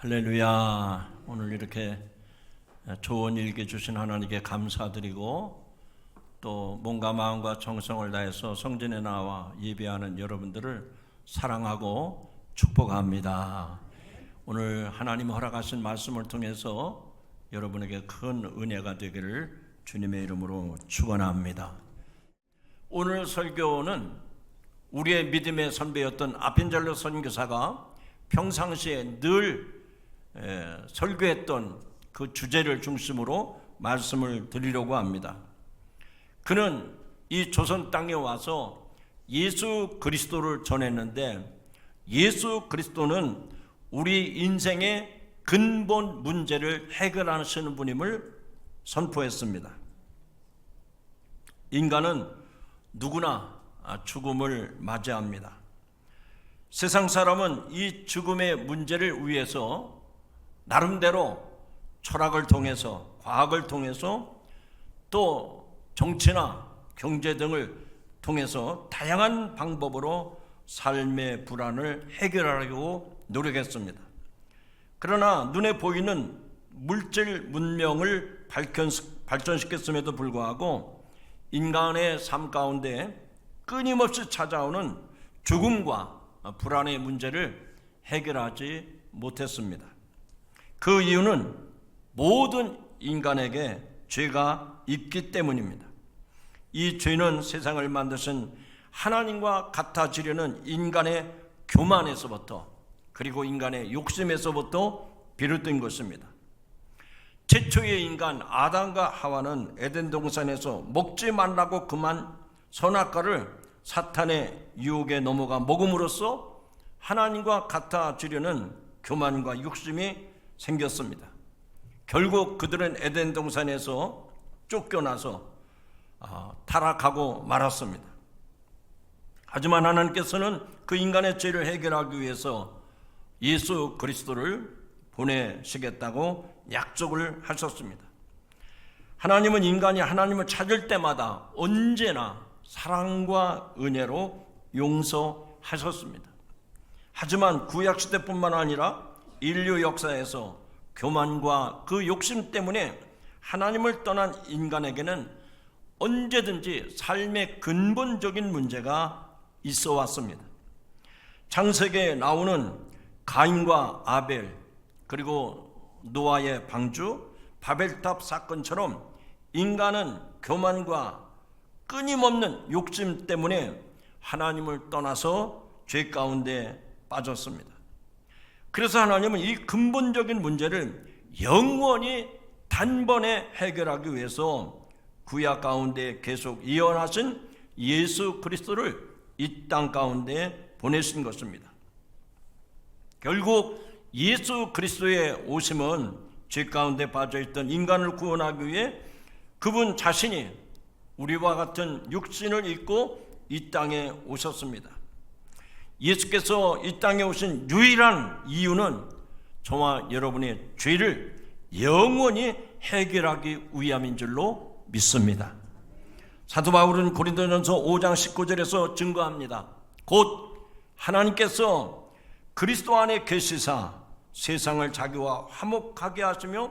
할렐루야. 오늘 이렇게 좋은 일기 주신 하나님께 감사드리고 또 몸과 마음과 정성을 다해서 성전에 나와 예배하는 여러분들을 사랑하고 축복합니다. 오늘 하나님 허락하신 말씀을 통해서 여러분에게 큰 은혜가 되기를 주님의 이름으로 축원합니다. 오늘 설교는 우리의 믿음의 선배였던 아펜젤로 선교사가 평상시에 늘 설교했던 그 주제를 중심으로 말씀을 드리려고 합니다. 그는 이 조선 땅에 와서 예수 그리스도를 전했는데 예수 그리스도는 우리 인생의 근본 문제를 해결하시는 분임을 선포했습니다. 인간은 누구나 죽음을 맞이합니다. 세상 사람은 이 죽음의 문제를 위해서 나름대로 철학을 통해서 과학을 통해서 또 정치나 경제 등을 통해서 다양한 방법으로 삶의 불안을 해결하려고 노력했습니다. 그러나 눈에 보이는 물질 문명을 발전시켰음에도 불구하고 인간의 삶 가운데 끊임없이 찾아오는 죽음과 불안의 문제를 해결하지 못했습니다. 그 이유는 모든 인간에게 죄가 있기 때문입니다. 이 죄는 세상을 만드신 하나님과 같아지려는 인간의 교만에서부터 그리고 인간의 욕심에서부터 비롯된 것입니다. 최초의 인간 아담과 하와는 에덴 동산에서 먹지 말라고 금한 선악과를 사탄의 유혹에 넘어가 먹음으로써 하나님과 같아지려는 교만과 욕심이 생겼습니다. 결국 그들은 에덴 동산에서 쫓겨나서 타락하고 말았습니다. 하지만 하나님께서는 그 인간의 죄를 해결하기 위해서 예수 그리스도를 보내시겠다고 약속을 하셨습니다. 하나님은 인간이 하나님을 찾을 때마다 언제나 사랑과 은혜로 용서하셨습니다. 하지만 구약시대뿐만 아니라 인류 역사에서 교만과 그 욕심 때문에 하나님을 떠난 인간에게는 언제든지 삶의 근본적인 문제가 있어 왔습니다. 창세기에 나오는 가인과 아벨 그리고 노아의 방주, 바벨탑 사건처럼 인간은 교만과 끊임없는 욕심 때문에 하나님을 떠나서 죄 가운데 빠졌습니다. 그래서 하나님은 이 근본적인 문제를 영원히 단번에 해결하기 위해서 구약 가운데 계속 예언하신 예수 그리스도를 이 땅 가운데 보내신 것입니다. 결국 예수 그리스도의 오심은 죄 가운데 빠져있던 인간을 구원하기 위해 그분 자신이 우리와 같은 육신을 입고 이 땅에 오셨습니다. 예수께서 이 땅에 오신 유일한 이유는 저와 여러분의 죄를 영원히 해결하기 위함인 줄로 믿습니다. 사도 바울은 고린도전서 5장 19절에서 증거합니다. 곧 하나님께서 그리스도 안에 계시사 세상을 자기와 화목하게 하시며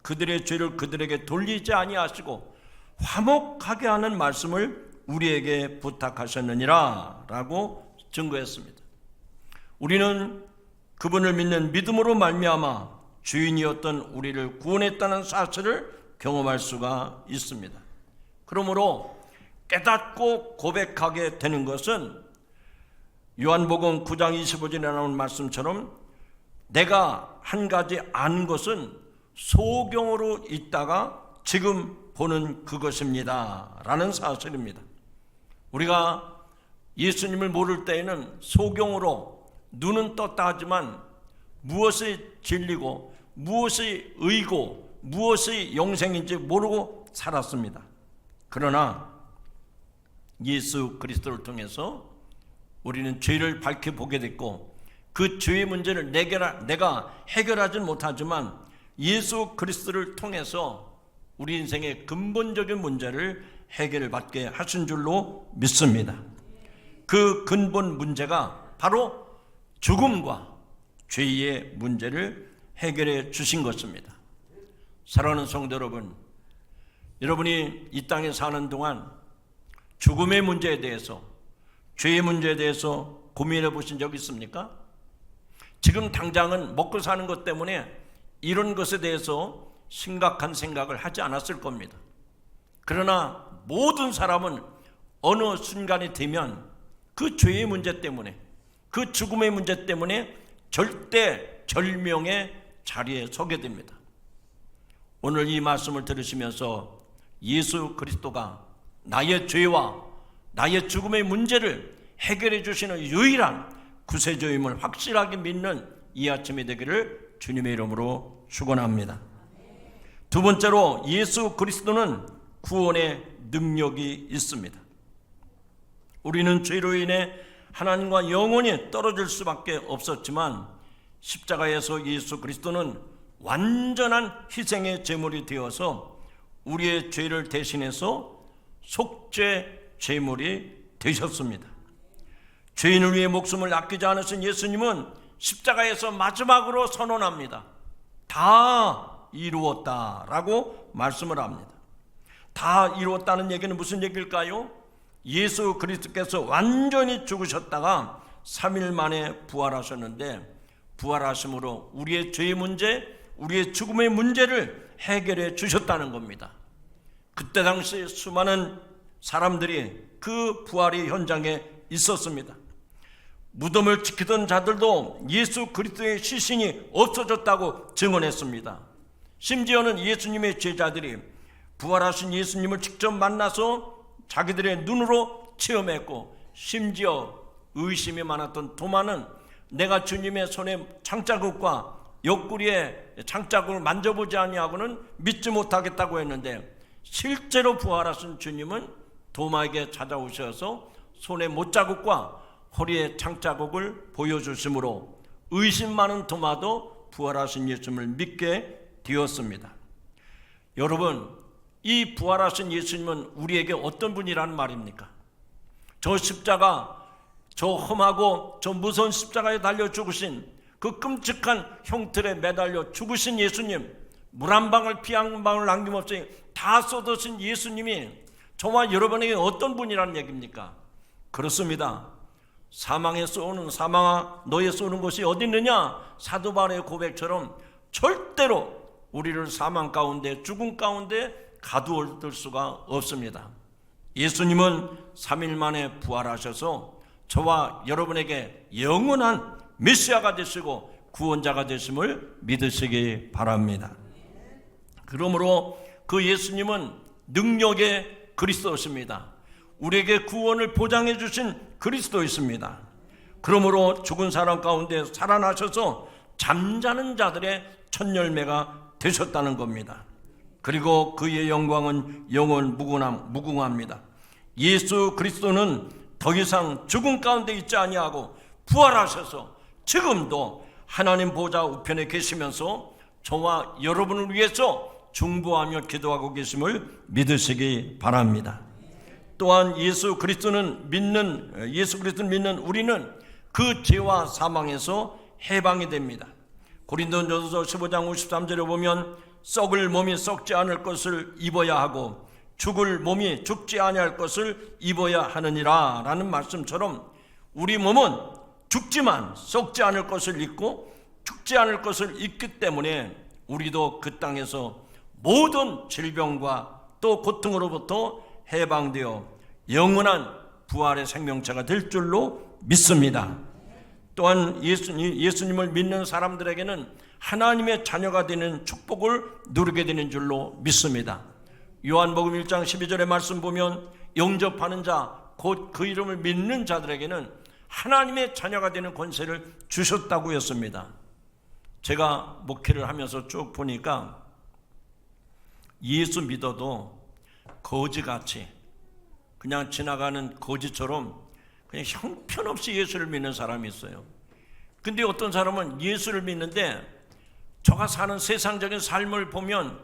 그들의 죄를 그들에게 돌리지 아니하시고 화목하게 하는 말씀을 우리에게 부탁하셨느니라 라고 증거했습니다. 우리는 그분을 믿는 믿음으로 말미암아 주인이었던 우리를 구원했다는 사실을 경험할 수가 있습니다. 그러므로 깨닫고 고백하게 되는 것은 요한복음 9장 25절에 나오는 말씀처럼 내가 한 가지 아는 것은 소경으로 있다가 지금 보는 그것입니다 라는 사실입니다. 우리가 예수님을 모를 때에는 소경으로 눈은 떴다 하지만 무엇이 진리고 무엇이 의고 무엇이 영생인지 모르고 살았습니다. 그러나 예수 그리스도를 통해서 우리는 죄를 밝히 보게 됐고 그 죄의 문제를 내가 해결하진 못하지만 예수 그리스도를 통해서 우리 인생의 근본적인 문제를 해결받게 하신 줄로 믿습니다. 그 근본 문제가 바로 죽음과 죄의 문제를 해결해 주신 것입니다. 사랑하는 성도 여러분, 여러분이 이 땅에 사는 동안 죽음의 문제에 대해서, 죄의 문제에 대해서 고민해 보신 적 있습니까? 지금 당장은 먹고 사는 것 때문에 이런 것에 대해서 심각한 생각을 하지 않았을 겁니다. 그러나 모든 사람은 어느 순간이 되면 그 죄의 문제 때문에, 그 죽음의 문제 때문에 절대 절명의 자리에 서게 됩니다. 오늘 이 말씀을 들으시면서 예수 그리스도가 나의 죄와 나의 죽음의 문제를 해결해 주시는 유일한 구세주임을 확실하게 믿는 이 아침이 되기를 주님의 이름으로 축원합니다. 두 번째로, 예수 그리스도는 구원의 능력이 있습니다. 우리는 죄로 인해 하나님과 영원히 떨어질 수밖에 없었지만 십자가에서 예수 그리스도는 완전한 희생의 제물이 되어서 우리의 죄를 대신해서 속죄 제물이 되셨습니다. 죄인을 위해 목숨을 아끼지 않으신 예수님은 십자가에서 마지막으로 선언합니다. 다 이루었다라고 말씀을 합니다. 다 이루었다는 얘기는 무슨 얘기일까요? 예수 그리스도께서 완전히 죽으셨다가 3일 만에 부활하셨는데, 부활하심으로 우리의 죄의 문제, 우리의 죽음의 문제를 해결해 주셨다는 겁니다. 그때 당시 수많은 사람들이 그 부활의 현장에 있었습니다. 무덤을 지키던 자들도 예수 그리스도의 시신이 없어졌다고 증언했습니다. 심지어는 예수님의 제자들이 부활하신 예수님을 직접 만나서 자기들의 눈으로 체험했고, 심지어 의심이 많았던 도마는 내가 주님의 손에 창자국과 옆구리에 창자국을 만져보지 아니하고는 믿지 못하겠다고 했는데, 실제로 부활하신 주님은 도마에게 찾아오셔서 손에 못자국과 허리에 창자국을 보여주심으로 의심 많은 도마도 부활하신 예수님을 믿게 되었습니다. 여러분, 이 부활하신 예수님은 우리에게 어떤 분이라는 말입니까? 저 십자가, 저 험하고 저 무서운 십자가에 달려 죽으신 그 끔찍한 형틀에 매달려 죽으신 예수님, 물 한 방울 피 한 방울 남김없이 다 쏟으신 예수님이 저와 여러분에게 어떤 분이라는 얘기입니까? 그렇습니다. 사망에 쏘는, 사망아 너에 쏘는 곳이 어디 있느냐? 사도 바울의 고백처럼 절대로 우리를 사망 가운데, 죽음 가운데 가두어둘 수가 없습니다. 예수님은 3일 만에 부활하셔서 저와 여러분에게 영원한 메시아가 되시고 구원자가 되심을 믿으시기 바랍니다. 그러므로 그 예수님은 능력의 그리스도십니다. 우리에게 구원을 보장해 주신 그리스도이십니다. 그러므로 죽은 사람 가운데 살아나셔서 잠자는 자들의 첫 열매가 되셨다는 겁니다. 그리고 그의 영광은 영원 무궁합니다. 예수 그리스도는 더 이상 죽음 가운데 있지 아니하고 부활하셔서 지금도 하나님 보좌 우편에 계시면서 저와 여러분을 위해서 중보하며 기도하고 계심을 믿으시기 바랍니다. 또한 예수 그리스도를 믿는 우리는 그 죄와 사망에서 해방이 됩니다. 고린도전서 15장 53절에 보면 썩을 몸이 썩지 않을 것을 입어야 하고 죽을 몸이 죽지 아니할 것을 입어야 하느니라 라는 말씀처럼 우리 몸은 죽지만 썩지 않을 것을 입고 죽지 않을 것을 입기 때문에 우리도 그 땅에서 모든 질병과 또 고통으로부터 해방되어 영원한 부활의 생명체가 될 줄로 믿습니다. 또한 예수님을 믿는 사람들에게는 하나님의 자녀가 되는 축복을 누리게 되는 줄로 믿습니다. 요한복음 1장 12절의 말씀 보면 영접하는 자, 곧 그 이름을 믿는 자들에게는 하나님의 자녀가 되는 권세를 주셨다고 했습니다. 제가 목회를 하면서 쭉 보니까 예수 믿어도 거지같이 그냥 지나가는 거지처럼 그냥 형편없이 예수를 믿는 사람이 있어요. 근데 어떤 사람은 예수를 믿는데 저가 사는 세상적인 삶을 보면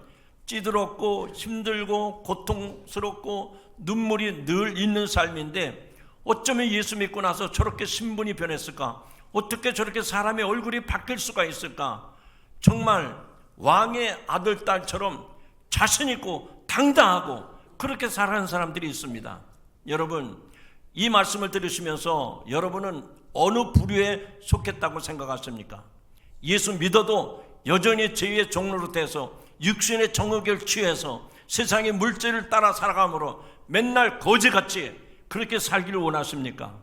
찌들었고 힘들고 고통스럽고 눈물이 늘 있는 삶인데 어쩌면 예수 믿고 나서 저렇게 신분이 변했을까? 어떻게 저렇게 사람의 얼굴이 바뀔 수가 있을까? 정말 왕의 아들, 딸처럼 자신 있고 당당하고 그렇게 살아가는 사람들이 있습니다. 여러분, 이 말씀을 들으시면서 여러분은 어느 부류에 속했다고 생각하십니까? 예수 믿어도 여전히 죄의 종로로 돼서 육신의 정욕을 취해서 세상의 물질을 따라 살아감으로 맨날 거지같이 그렇게 살기를 원하십니까?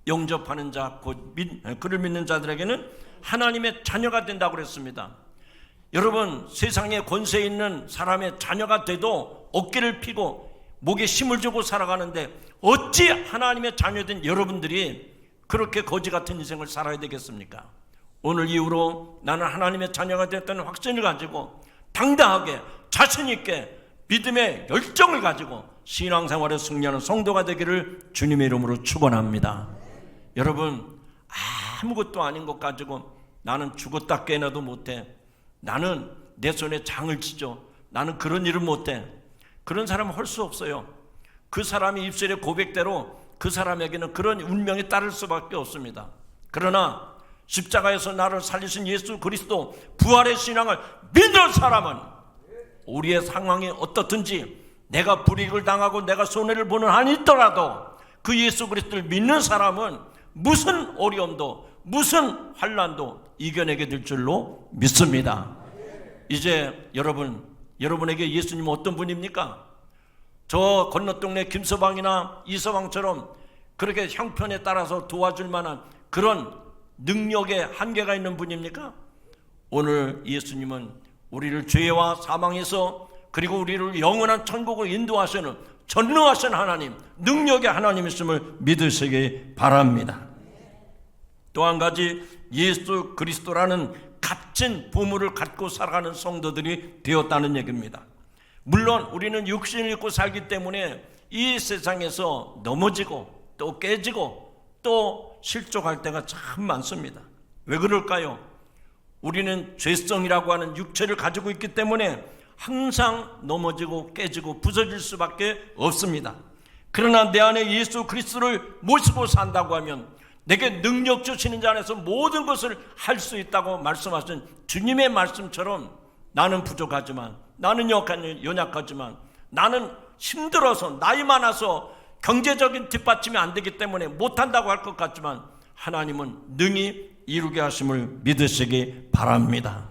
영접하는 자, 곧 그를 믿는 자들에게는 하나님의 자녀가 된다고 그랬습니다. 여러분, 세상에 권세 있는 사람의 자녀가 돼도 어깨를 피고 목에 힘을 주고 살아가는데 어찌 하나님의 자녀된 여러분들이 그렇게 거지 같은 인생을 살아야 되겠습니까? 오늘 이후로 나는 하나님의 자녀가 됐다는 확신을 가지고 당당하게 자신 있게 믿음의 열정을 가지고 신앙생활에 승리하는 성도가 되기를 주님의 이름으로 축원합니다. 여러분, 아무것도 아닌 것 가지고 나는 죽었다 깨어나도 못해, 나는 내 손에 장을 치죠, 나는 그런 일을 못해, 그런 사람은 할 수 없어요. 그 사람이 입술의 고백대로 그 사람에게는 그런 운명이 따를 수밖에 없습니다. 그러나 십자가에서 나를 살리신 예수 그리스도 부활의 신앙을 믿는 사람은 우리의 상황이 어떻든지 내가 불이익을 당하고 내가 손해를 보는 한이 있더라도 그 예수 그리스도를 믿는 사람은 무슨 어려움도 무슨 환난도 이겨내게 될 줄로 믿습니다. 이제 여러분에게 예수님은 어떤 분입니까? 저 건너동네 김서방이나 이서방처럼 그렇게 형편에 따라서 도와줄 만한 그런 능력의 한계가 있는 분입니까? 오늘 예수님은 우리를 죄와 사망에서 그리고 우리를 영원한 천국을 인도하시는 전능하신 하나님, 능력의 하나님이심을 믿으시기 바랍니다. 또 한 가지, 예수 그리스도라는 값진 보물을 갖고 살아가는 성도들이 되었다는 얘기입니다. 물론 우리는 육신을 입고 살기 때문에 이 세상에서 넘어지고 또 깨지고 또 실족할 때가 참 많습니다. 왜 그럴까요? 우리는 죄성이라고 하는 육체를 가지고 있기 때문에 항상 넘어지고 깨지고 부서질 수밖에 없습니다. 그러나 내 안에 예수 그리스도를 모시고 산다고 하면 내게 능력 주시는 자 안에서 모든 것을 할 수 있다고 말씀하신 주님의 말씀처럼 나는 부족하지만, 나는 연약하지만, 나는 힘들어서 나이 많아서 경제적인 뒷받침이 안 되기 때문에 못한다고 할 것 같지만 하나님은 능히 이루게 하심을 믿으시기 바랍니다.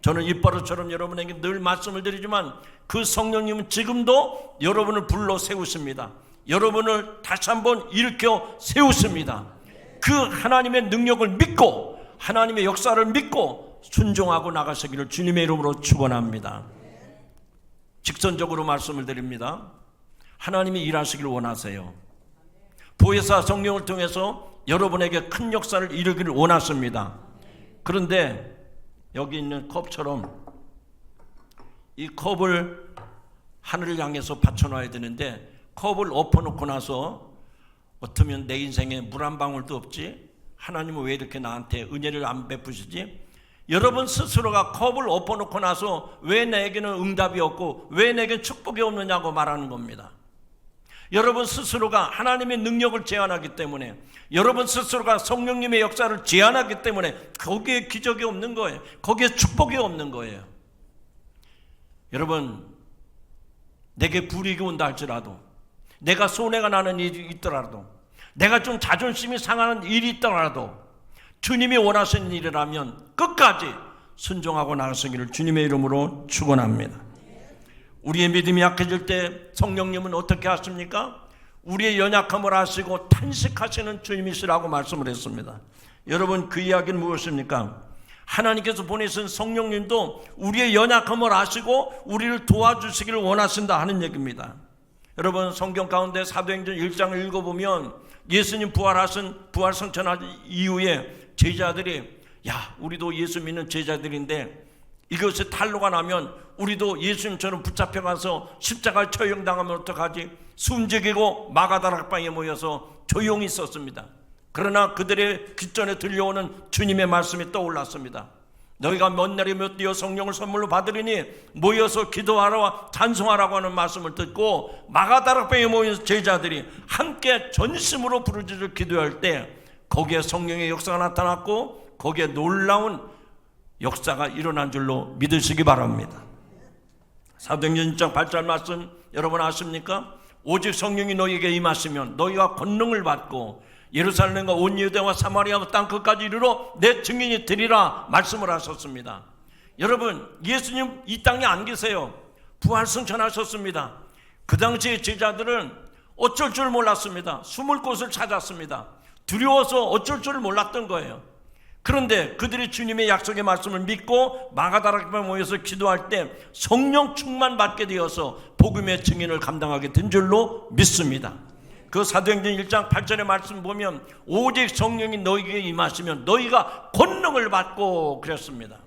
저는 입버릇처럼 여러분에게 늘 말씀을 드리지만 그 성령님은 지금도 여러분을 불러 세우십니다. 여러분을 다시 한번 일으켜 세우십니다. 그 하나님의 능력을 믿고 하나님의 역사를 믿고 순종하고 나가시기를 주님의 이름으로 축원합니다. 직선적으로 말씀을 드립니다. 하나님이 일하시기를 원하세요. 보혜사 성령을 통해서 여러분에게 큰 역사를 이루기를 원하십니다. 그런데 여기 있는 컵처럼 이 컵을 하늘을 향해서 받쳐놔야 되는데 컵을 엎어놓고 나서 어쩌면 내 인생에 물 한 방울도 없지? 하나님은 왜 이렇게 나한테 은혜를 안 베푸시지? 여러분 스스로가 컵을 엎어놓고 나서 왜 내게는 응답이 없고 왜 내게 축복이 없느냐고 말하는 겁니다. 여러분 스스로가 하나님의 능력을 제한하기 때문에, 여러분 스스로가 성령님의 역사를 제한하기 때문에 거기에 기적이 없는 거예요. 거기에 축복이 없는 거예요. 여러분, 내게 불이익이 온다 할지라도, 내가 손해가 나는 일이 있더라도, 내가 좀 자존심이 상하는 일이 있더라도 주님이 원하시는 일이라면 끝까지 순종하고 나가시기를 주님의 이름으로 축원합니다. 우리의 믿음이 약해질 때 성령님은 어떻게 하십니까? 우리의 연약함을 아시고 탄식하시는 주님이시라고 말씀을 했습니다. 여러분, 그 이야기는 무엇입니까? 하나님께서 보내신 성령님도 우리의 연약함을 아시고 우리를 도와주시기를 원하신다 하는 얘기입니다. 여러분, 성경 가운데 사도행전 1장을 읽어보면 예수님 부활 성천하신 이후에 제자들이, 야, 우리도 예수 믿는 제자들인데 이것이 탄로가 나면 우리도 예수님처럼 붙잡혀가서 십자가를 처형당하면 어떡하지? 숨죽이고 마가다락방에 모여서 조용히 있었습니다. 그러나 그들의 귓전에 들려오는 주님의 말씀이 떠올랐습니다. 너희가 먼 날에 못 뛰어 성령을 선물로 받으리니 모여서 기도하라 찬송하라고 하는 말씀을 듣고 마가다락방에 모인 제자들이 함께 전심으로 부르짖어 기도할 때 거기에 성령의 역사가 나타났고 거기에 놀라운 역사가 일어난 줄로 믿으시기 바랍니다. 사도행전 1장 8절 말씀 여러분 아십니까? 오직 성령이 너희에게 임하시면 너희가 권능을 받고 예루살렘과 온 유대와 사마리아 땅 끝까지 이르러 내 증인이 되리라 말씀을 하셨습니다. 여러분, 예수님 이 땅에 안 계세요. 부활승천하셨습니다. 그 당시의 제자들은 어쩔 줄 몰랐습니다. 숨을 곳을 찾았습니다. 두려워서 어쩔 줄 몰랐던 거예요. 그런데 그들이 주님의 약속의 말씀을 믿고 마가다락방에 모여서 기도할 때 성령 충만 받게 되어서 복음의 증인을 감당하게 된 줄로 믿습니다. 그 사도행전 1장 8절의 말씀 보면 오직 성령이 너희에게 임하시면 너희가 권능을 받고 그랬습니다.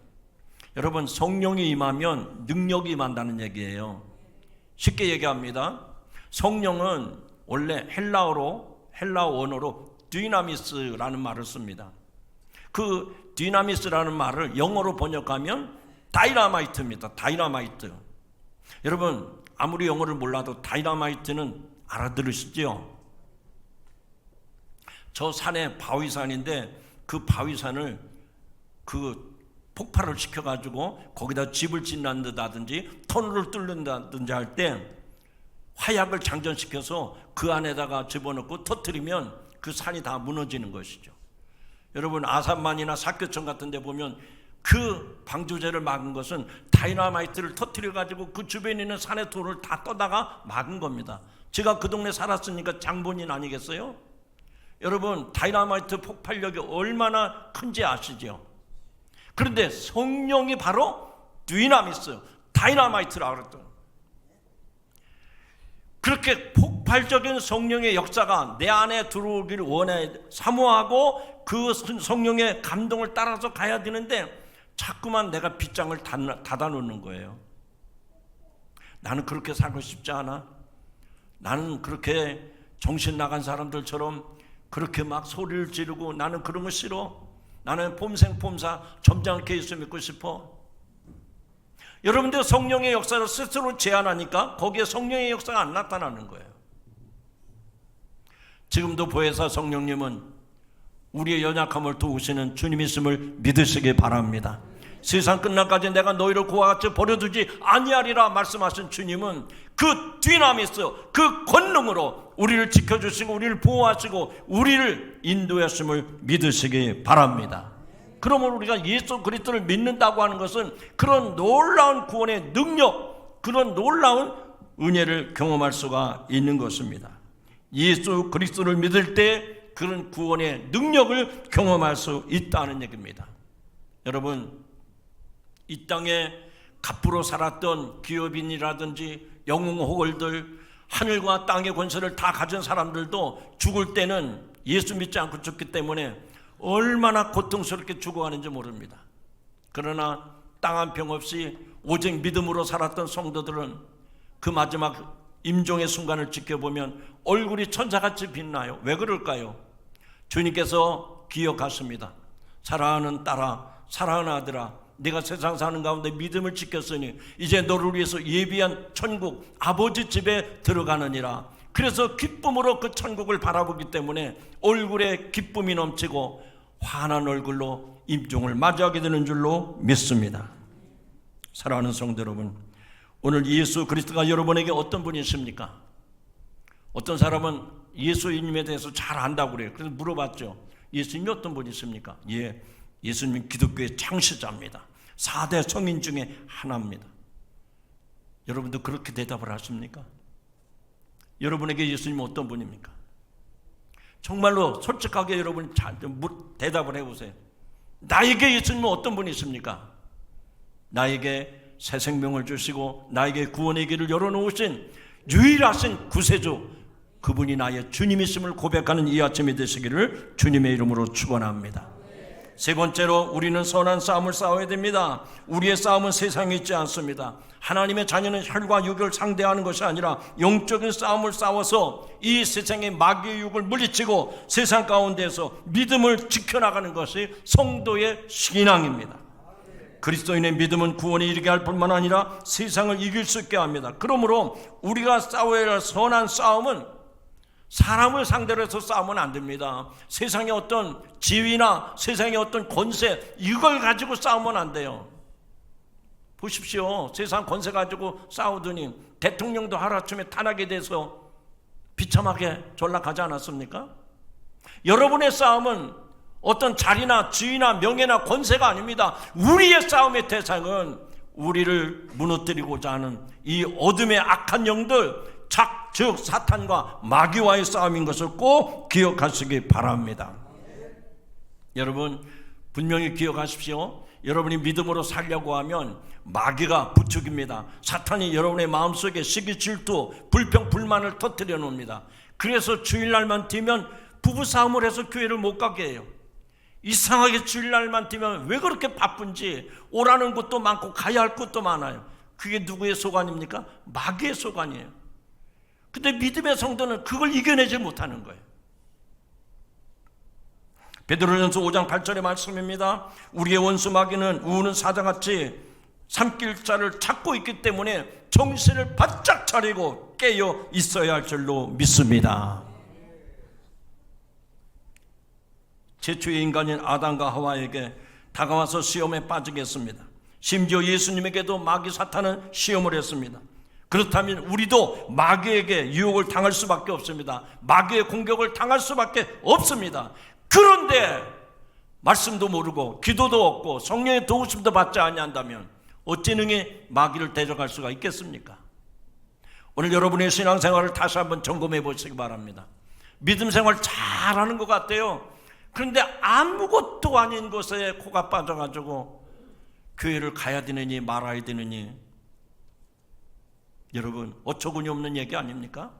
여러분, 성령이 임하면 능력이 임한다는 얘기예요. 쉽게 얘기합니다. 성령은 원래 헬라어 원어로 디나미스라는 말을 씁니다. 그 디나미스라는 말을 영어로 번역하면 다이나마이트입니다. 다이나마이트. 여러분, 아무리 영어를 몰라도 다이나마이트는 알아들으시죠? 저 산에 바위산인데 그 바위산을 폭발을 시켜가지고 거기다 집을 짓는다든지 터널을 뚫는다든지 할 때 화약을 장전시켜서 그 안에다가 집어넣고 터뜨리면 그 산이 다 무너지는 것이죠. 여러분, 아산만이나 사교청 같은 데 보면 그 방조제를 막은 것은 다이나마이트를 터뜨려 가지고 그 주변에 있는 산의 돌을 다 떠다가 막은 겁니다. 제가 그 동네 살았으니까 장본인 아니겠어요? 여러분, 다이나마이트 폭발력이 얼마나 큰지 아시죠? 그런데 성령이 바로 디나미스, 다이나마이트라고 그랬던, 그렇게 폭발적인 성령의 역사가 내 안에 들어오기를 원해 사모하고 그 성령의 감동을 따라서 가야 되는데 자꾸만 내가 빗장을 닫아놓는 거예요. 나는 그렇게 살고 싶지 않아. 나는 그렇게 정신 나간 사람들처럼 그렇게 막 소리를 지르고 나는 그런 거 싫어. 나는 폼생폼사 점잖게 예수 믿고 싶어. 여러분들 성령의 역사를 스스로 제한하니까 거기에 성령의 역사가 안 나타나는 거예요. 지금도 보혜사 성령님은 우리의 연약함을 도우시는 주님이심을 믿으시기 바랍니다. 세상 끝날까지 내가 너희를 그와 같이 버려두지 아니하리라 말씀하신 주님은 그 디나미스, 그 권능으로 우리를 지켜주시고 우리를 보호하시고 우리를 인도하심을 믿으시기 바랍니다. 그러면 우리가 예수 그리스도를 믿는다고 하는 것은 그런 놀라운 구원의 능력, 그런 놀라운 은혜를 경험할 수가 있는 것입니다. 예수 그리스도를 믿을 때 그런 구원의 능력을 경험할 수 있다는 얘기입니다. 여러분, 이 땅에 갑부로 살았던 기업인이라든지 영웅호걸들, 하늘과 땅의 권세를 다 가진 사람들도 죽을 때는 예수 믿지 않고 죽기 때문에 얼마나 고통스럽게 죽어가는지 모릅니다. 그러나 땅 한 평 없이 오직 믿음으로 살았던 성도들은 그 마지막 임종의 순간을 지켜보면 얼굴이 천사같이 빛나요. 왜 그럴까요? 주님께서 기억하십니다. 사랑하는 딸아, 사랑하는 아들아, 네가 세상 사는 가운데 믿음을 지켰으니 이제 너를 위해서 예비한 천국 아버지 집에 들어가느니라. 그래서 기쁨으로 그 천국을 바라보기 때문에 얼굴에 기쁨이 넘치고 환한 얼굴로 임종을 맞이하게 되는 줄로 믿습니다. 사랑하는 성도 여러분, 오늘 예수 그리스도가 여러분에게 어떤 분이십니까? 어떤 사람은 예수님에 대해서 잘 안다고 그래요. 그래서 물어봤죠. 예수님이 어떤 분이십니까? 예, 예수님 기독교의 창시자입니다. 4대 성인 중에 하나입니다. 여러분도 그렇게 대답을 하십니까? 여러분에게 예수님은 어떤 분입니까? 정말로 솔직하게 여러분 대답을 해보세요. 나에게 예수님은 어떤 분이십니까? 나에게 새 생명을 주시고 나에게 구원의 길을 열어놓으신 유일하신 구세주, 그분이 나의 주님이심을 고백하는 이 아침이 되시기를 주님의 이름으로 축원합니다. 세 번째로, 우리는 선한 싸움을 싸워야 됩니다. 우리의 싸움은 세상에 있지 않습니다. 하나님의 자녀는 혈과 육을 상대하는 것이 아니라 영적인 싸움을 싸워서 이 세상의 마귀의 육을 물리치고 세상 가운데서 믿음을 지켜나가는 것이 성도의 신앙입니다. 그리스도인의 믿음은 구원에 이르게 할 뿐만 아니라 세상을 이길 수 있게 합니다. 그러므로 우리가 싸워야 할 선한 싸움은 사람을 상대로 해서 싸우면 안 됩니다. 세상의 어떤 지위나 세상의 어떤 권세, 이걸 가지고 싸우면 안 돼요. 보십시오. 세상 권세 가지고 싸우더니 대통령도 하루아침에 탄핵에 대해서 비참하게 전락하지 않았습니까? 여러분의 싸움은 어떤 자리나 지위나 명예나 권세가 아닙니다. 우리의 싸움의 대상은 우리를 무너뜨리고자 하는 이 어둠의 악한 영들, 즉 사탄과 마귀와의 싸움인 것을 꼭 기억하시기 바랍니다. 여러분 분명히 기억하십시오. 여러분이 믿음으로 살려고 하면 마귀가 부추깁니다. 사탄이 여러분의 마음속에 시기, 질투, 불평, 불만을 터뜨려 놓습니다. 그래서 주일날만 되면 부부싸움을 해서 교회를 못 가게 해요. 이상하게 주일날만 되면 왜 그렇게 바쁜지 오라는 곳도 많고 가야 할 곳도 많아요. 그게 누구의 소관입니까? 마귀의 소관이에요. 근데 믿음의 성도는 그걸 이겨내지 못하는 거예요. 베드로전서 5장 8절의 말씀입니다. 우리의 원수 마귀는 우는 사자같이 삼킬 자를 찾고 있기 때문에 정신을 바짝 차리고 깨어 있어야 할 줄로 믿습니다. 최초의 인간인 아담과 하와에게 다가와서 시험에 빠지게 했습니다. 심지어 예수님에게도 마귀 사탄은 시험을 했습니다. 그렇다면 우리도 마귀에게 유혹을 당할 수밖에 없습니다. 마귀의 공격을 당할 수밖에 없습니다. 그런데 말씀도 모르고 기도도 없고 성령의 도우심도 받지 아니한다면 어찌 능히 마귀를 대적할 수가 있겠습니까? 오늘 여러분의 신앙생활을 다시 한번 점검해 보시기 바랍니다. 믿음 생활 잘하는 것 같아요. 그런데 아무것도 아닌 것에 코가 빠져가지고 교회를 가야 되느니 말아야 되느니, 여러분 어처구니 없는 얘기 아닙니까?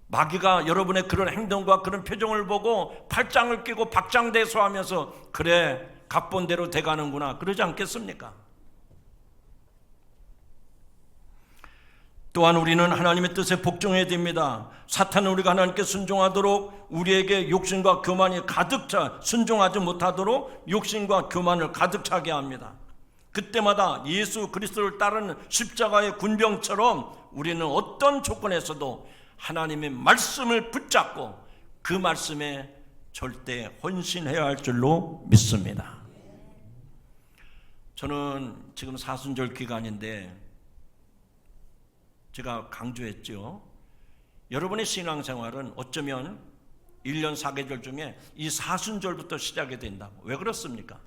마귀가 여러분의 그런 행동과 그런 표정을 보고 팔짱을 끼고 박장대소하면서 그래 각본대로 돼가는구나 그러지 않겠습니까? 또한 우리는 하나님의 뜻에 복종해야 됩니다. 사탄은 우리가 하나님께 순종하도록 우리에게 욕심과 교만이 가득 차 순종하지 못하도록 욕심과 교만을 가득 차게 합니다. 그때마다 예수 그리스도를 따르는 십자가의 군병처럼 우리는 어떤 조건에서도 하나님의 말씀을 붙잡고 그 말씀에 절대 헌신해야 할 줄로 믿습니다. 저는 지금 사순절 기간인데 제가 강조했죠. 여러분의 신앙생활은 어쩌면 1년 4계절 중에 이 사순절부터 시작이 된다고. 왜 그렇습니까?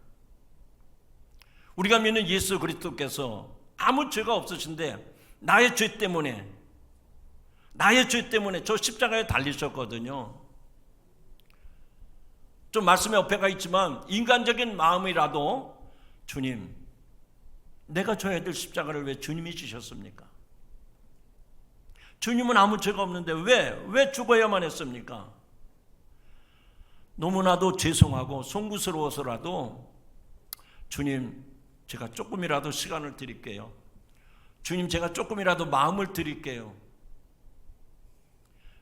우리가 믿는 예수 그리스도께서 아무 죄가 없으신데 나의 죄 때문에 저 십자가에 달리셨거든요. 좀 말씀에 어폐가 있지만 인간적인 마음이라도 주님, 내가 져야 될 십자가를 왜 주님이 지셨습니까? 주님은 아무 죄가 없는데 왜 죽어야만 했습니까? 너무나도 죄송하고 송구스러워서라도 주님, 제가 조금이라도 시간을 드릴게요. 주님, 제가 조금이라도 마음을 드릴게요.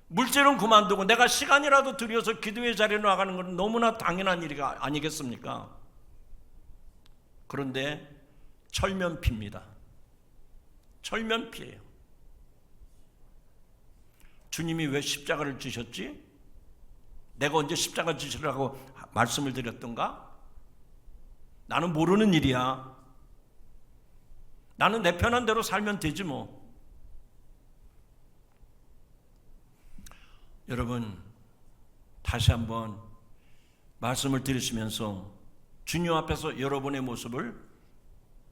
물질은 그만두고 내가 시간이라도 들여서 기도의 자리에 나가는 건 너무나 당연한 일이 아니겠습니까? 그런데 철면피입니다. 철면피예요. 주님이 왜 십자가를 지셨지? 내가 언제 십자가 지시라고 말씀을 드렸던가? 나는 모르는 일이야. 나는 내 편한 대로 살면 되지 뭐. 여러분 다시 한번 말씀을 들으시면서 주님 앞에서 여러분의 모습을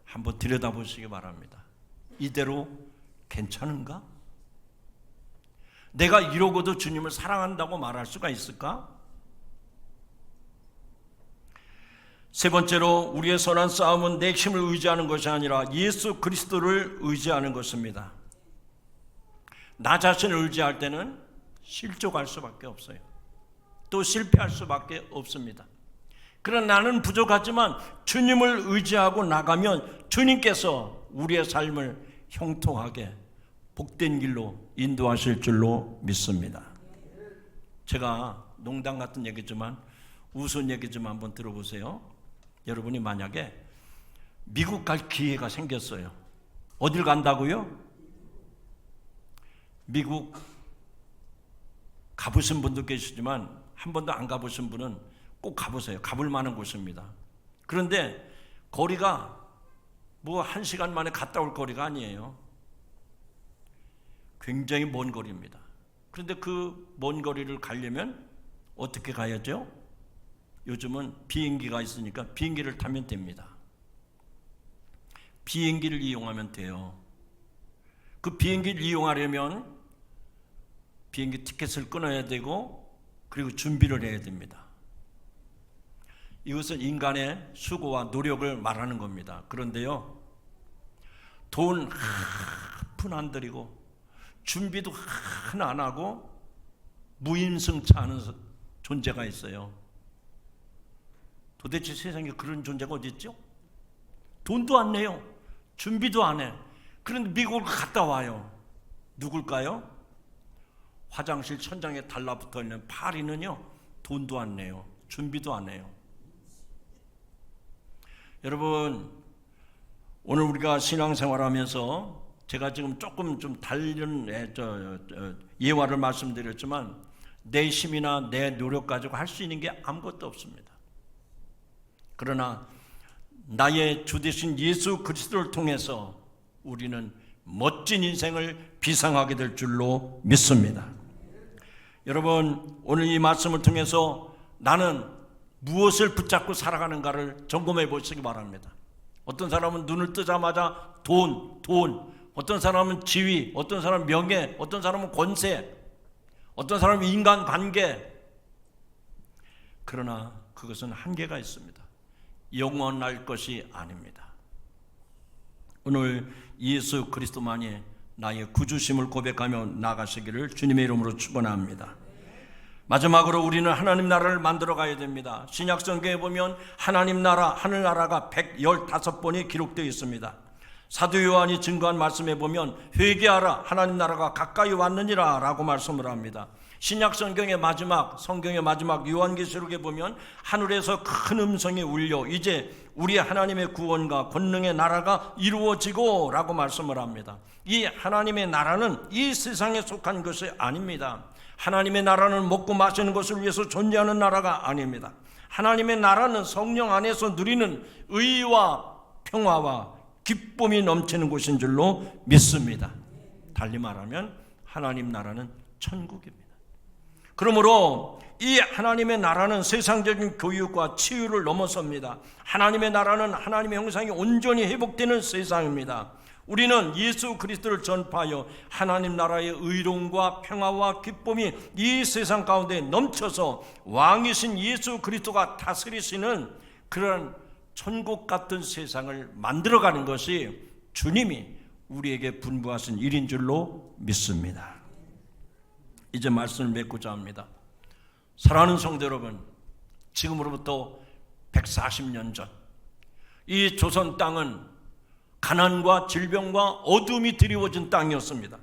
한번 들여다보시기 바랍니다. 이대로 괜찮은가? 내가 이러고도 주님을 사랑한다고 말할 수가 있을까? 세 번째로 우리의 선한 싸움은 내 힘을 의지하는 것이 아니라 예수 그리스도를 의지하는 것입니다. 나 자신을 의지할 때는 실족할 수밖에 없어요. 또 실패할 수밖에 없습니다. 그러나 나는 부족하지만 주님을 의지하고 나가면 주님께서 우리의 삶을 형통하게 복된 길로 인도하실 줄로 믿습니다. 제가 농담 같은 얘기지만 우스운 얘기지만 한번 들어보세요. 여러분이 만약에 미국 갈 기회가 생겼어요. 어딜 간다고요? 미국 가보신 분도 계시지만 한 번도 안 가보신 분은 꼭 가보세요. 가볼 만한 곳입니다. 그런데 거리가 뭐 1시간 만에 갔다 올 거리가 아니에요. 굉장히 먼 거리입니다. 그런데 그 먼 거리를 가려면 어떻게 가야죠? 요즘은 비행기가 있으니까 비행기를 타면 됩니다. 비행기를 이용하면 돼요. 그 비행기를 이용하려면 비행기 티켓을 끊어야 되고 그리고 준비를 해야 됩니다. 이것은 인간의 수고와 노력을 말하는 겁니다. 그런데요, 돈 한 푼 안 들이고 준비도 하나 안 하고 무임승차하는 존재가 있어요. 도대체 세상에 그런 존재가 어디 있죠? 돈도 안 내요. 준비도 안 해. 그런데 미국을 갔다 와요. 누굴까요? 화장실 천장에 달라붙어 있는 파리는요, 돈도 안 내요. 준비도 안 해요. 여러분, 오늘 우리가 신앙생활하면서 제가 지금 조금 좀 다른 예화를 말씀드렸지만 내 힘이나 내 노력 가지고 할 수 있는 게 아무것도 없습니다. 그러나 나의 주 되신 예수 그리스도를 통해서 우리는 멋진 인생을 비상하게 될 줄로 믿습니다. 여러분, 오늘 이 말씀을 통해서 나는 무엇을 붙잡고 살아가는가를 점검해 보시기 바랍니다. 어떤 사람은 눈을 뜨자마자 돈, 어떤 사람은 지위, 어떤 사람은 명예, 어떤 사람은 권세, 어떤 사람은 인간관계. 그러나 그것은 한계가 있습니다. 영원할 것이 아닙니다. 오늘 예수 그리스도만이 나의 구주심을 고백하며 나가시기를 주님의 이름으로 축원합니다. 마지막으로 우리는 하나님 나라를 만들어 가야 됩니다. 신약 성경에 보면 하나님 나라, 하늘나라가 115번이 기록되어 있습니다. 사도 요한이 증거한 말씀에 보면 회개하라, 하나님 나라가 가까이 왔느니라 라고 말씀을 합니다. 신약 성경의 마지막, 성경의 마지막 요한계시록에 보면 하늘에서 큰 음성이 울려 이제 우리 하나님의 구원과 권능의 나라가 이루어지고 라고 말씀을 합니다. 이 하나님의 나라는 이 세상에 속한 것이 아닙니다. 하나님의 나라는 먹고 마시는 것을 위해서 존재하는 나라가 아닙니다. 하나님의 나라는 성령 안에서 누리는 의와 평화와 기쁨이 넘치는 곳인 줄로 믿습니다. 달리 말하면 하나님 나라는 천국입니다. 그러므로 이 하나님의 나라는 세상적인 교육과 치유를 넘어섭니다. 하나님의 나라는 하나님의 형상이 온전히 회복되는 세상입니다. 우리는 예수 그리스도를 전파하여 하나님 나라의 의로움과 평화와 기쁨이 이 세상 가운데 넘쳐서 왕이신 예수 그리스도가 다스리시는 그런 천국 같은 세상을 만들어가는 것이 주님이 우리에게 분부하신 일인 줄로 믿습니다. 이제 말씀을 맺고자 합니다. 사랑하는 성도 여러분, 지금으로부터 140년 전 이 조선 땅은 가난과 질병과 어둠이 드리워진 땅이었습니다.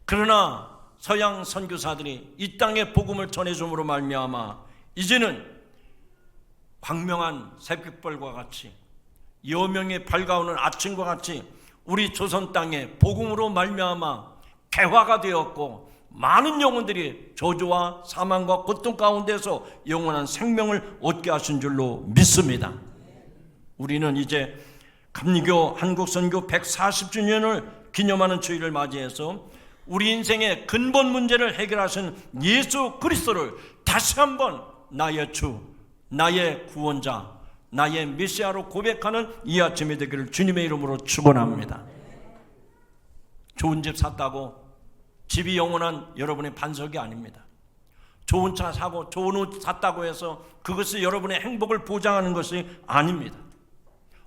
그러나 서양 선교사들이 이 땅에 복음을 전해줌으로 말미암아 이제는 광명한 새벽별과 같이 여명이 밝아오는 아침과 같이 우리 조선 땅에 복음으로 말미암아 개화가 되었고 많은 영혼들이 저주와 사망과 고통 가운데서 영원한 생명을 얻게 하신 줄로 믿습니다. 우리는 이제 감리교 한국선교 140주년을 기념하는 주일을 맞이해서 우리 인생의 근본 문제를 해결하신 예수 그리스도를 다시 한번 나의 주, 나의 구원자, 나의 메시아로 고백하는 이 아침이 되기를 주님의 이름으로 축원합니다. 좋은 집 샀다고 집이 영원한 여러분의 반석이 아닙니다. 좋은 차 사고 좋은 옷 샀다고 해서 그것이 여러분의 행복을 보장하는 것이 아닙니다.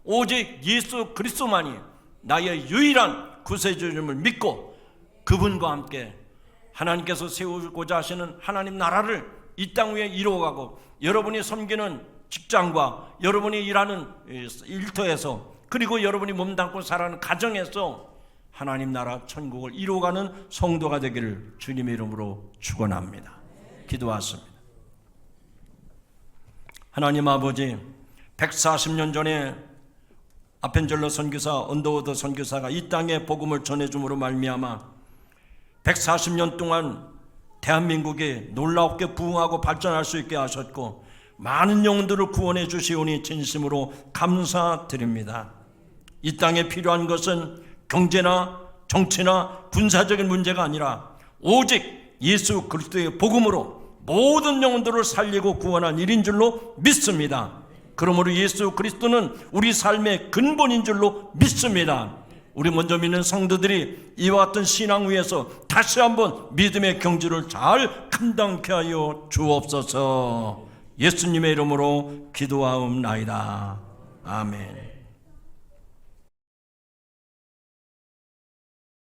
오직 예수 그리스도만이 나의 유일한 구세주님을 믿고 그분과 함께 하나님께서 세우고자 하시는 하나님 나라를 이 땅 위에 이루어가고 여러분이 섬기는 직장과 여러분이 일하는 일터에서 그리고 여러분이 몸담고 살아가는 가정에서 하나님 나라 천국을 이루어가는 성도가 되기를 주님의 이름으로 축원합니다. 기도하십니다. 하나님 아버지, 140년 전에 아펜젤러 선교사, 언더우드 선교사가 이 땅에 복음을 전해줌으로 말미암아 140년 동안 대한민국이 놀랍게 부흥하고 발전할 수 있게 하셨고 많은 영혼들을 구원해 주시오니 진심으로 감사드립니다. 이 땅에 필요한 것은 경제나 정치나 군사적인 문제가 아니라 오직 예수 그리스도의 복음으로 모든 영혼들을 살리고 구원한 일인 줄로 믿습니다. 그러므로 예수 그리스도는 우리 삶의 근본인 줄로 믿습니다. 우리 먼저 믿는 성도들이 이와 같은 신앙 위에서 다시 한번 믿음의 경주를 잘 감당케 하여 주옵소서. 예수님의 이름으로 기도하옵나이다. 아멘.